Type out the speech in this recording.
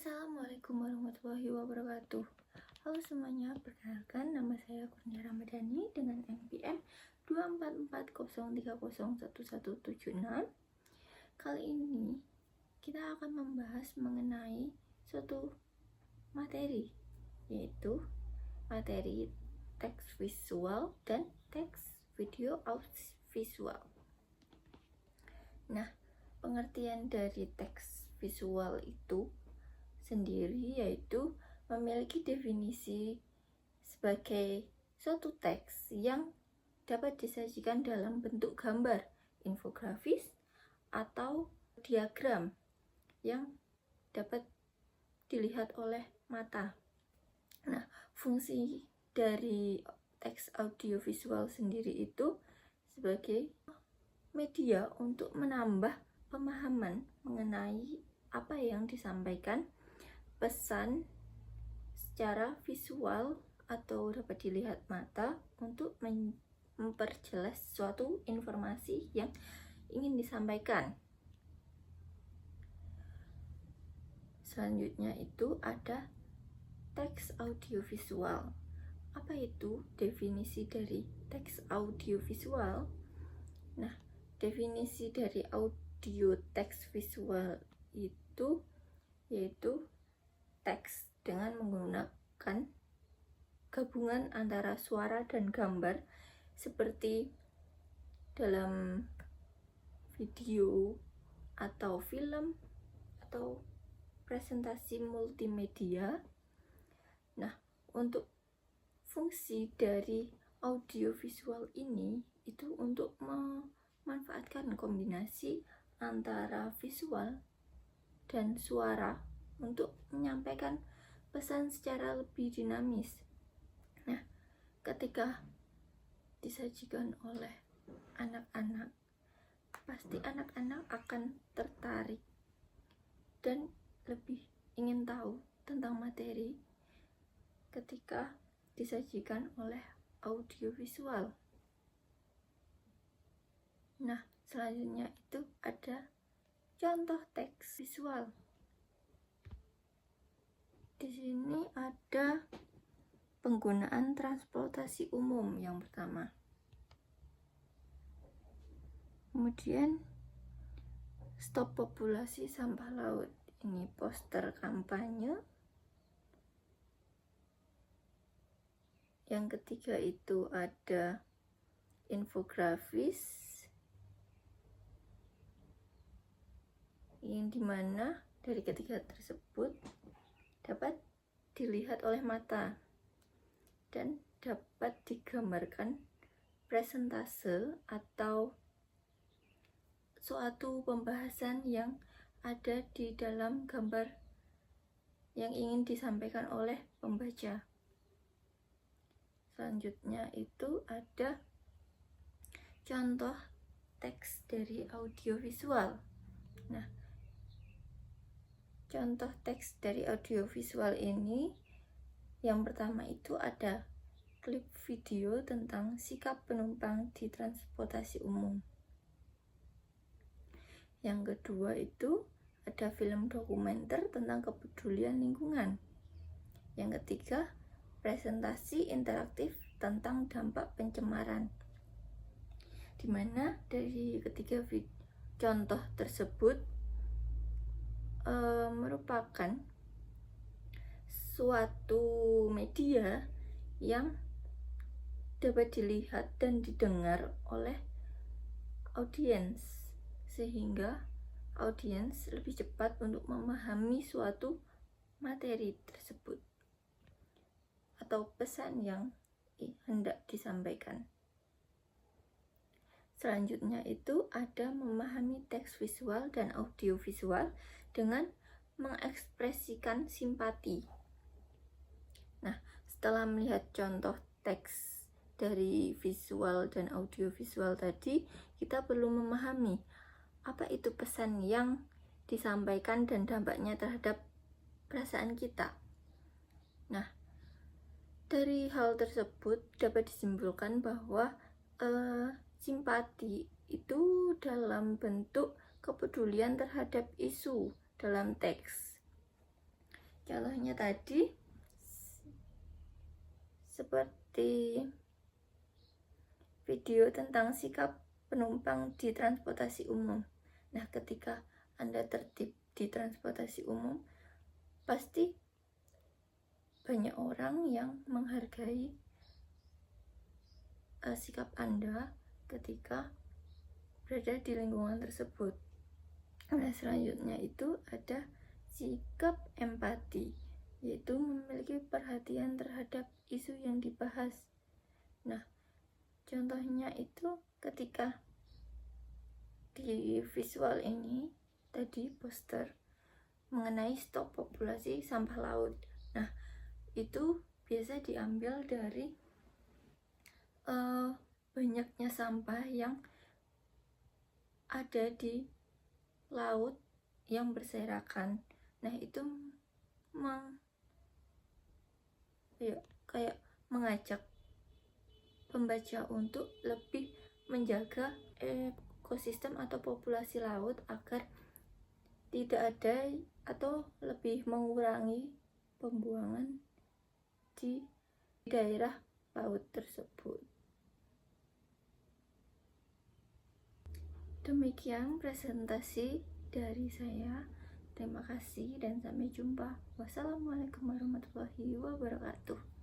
Assalamualaikum warahmatullahi wabarakatuh. Halo semuanya, perkenalkan nama saya Kurnia Ramadhani dengan NPM 24403011176. Kali ini kita akan membahas mengenai suatu materi, yaitu materi teks visual dan teks video audiovisual. Nah, pengertian dari teks visual itu sendiri yaitu memiliki definisi sebagai suatu teks yang dapat disajikan dalam bentuk gambar, infografis, atau diagram yang dapat dilihat oleh mata. Nah, fungsi dari teks audiovisual sendiri itu sebagai media untuk menambah pemahaman mengenai apa yang disampaikan, pesan secara visual atau dapat dilihat mata untuk memperjelas suatu informasi yang ingin disampaikan. Selanjutnya itu ada teks audiovisual. Apa itu definisi dari teks audiovisual? Nah, definisi dari audio teks visual itu yaitu teks dengan menggunakan gabungan antara suara dan gambar seperti dalam video atau film atau presentasi multimedia. Nah, untuk fungsi dari audiovisual ini itu untuk memanfaatkan kombinasi antara visual dan suara untuk menyampaikan pesan secara lebih dinamis. Nah, ketika disajikan oleh anak-anak, pasti anak-anak akan tertarik dan lebih ingin tahu tentang materi ketika disajikan oleh audiovisual. Nah, selanjutnya itu ada contoh teks visual. Di sini ada penggunaan transportasi umum yang pertama. Kemudian stop populasi sampah laut. Ini poster kampanye. Yang ketiga itu ada infografis, yang dimana dari ketiga tersebut dapat dilihat oleh mata dan dapat digambarkan presentase atau suatu pembahasan yang ada di dalam gambar yang ingin disampaikan oleh pembaca. Selanjutnya itu ada contoh teks dari audiovisual. Nah, contoh teks dari audiovisual ini yang pertama itu ada klip video tentang sikap penumpang di transportasi umum. Yang kedua itu ada film dokumenter tentang kepedulian lingkungan. Yang ketiga, presentasi interaktif tentang dampak pencemaran. Dimana dari ketiga contoh tersebut merupakan suatu media yang dapat dilihat dan didengar oleh audiens, sehingga audiens lebih cepat untuk memahami suatu materi tersebut atau pesan yang hendak disampaikan. Selanjutnya itu ada memahami teks visual dan audiovisual dengan mengekspresikan simpati. Nah, setelah melihat contoh teks dari visual dan audiovisual tadi, kita perlu memahami apa itu pesan yang disampaikan dan dampaknya terhadap perasaan kita. Nah, dari hal tersebut dapat disimpulkan bahwa simpati itu dalam bentuk kepedulian terhadap isu dalam teks. Contohnya tadi seperti video tentang sikap penumpang di transportasi umum. Nah, ketika Anda tertib di transportasi umum, pasti banyak orang yang menghargai sikap Anda ketika berada di lingkungan tersebut. Nah, selanjutnya itu ada sikap empati, yaitu memiliki perhatian terhadap isu yang dibahas. Nah, contohnya itu ketika di visual ini tadi poster mengenai stop populasi sampah laut. Nah, itu biasa diambil dari banyaknya sampah yang ada di laut yang berserakan. Nah, itu kayak mengajak pembaca untuk lebih menjaga ekosistem atau populasi laut agar tidak ada atau lebih mengurangi pembuangan di daerah laut tersebut. Demikian presentasi dari saya. Terima kasih dan sampai jumpa. Wassalamualaikum warahmatullahi wabarakatuh.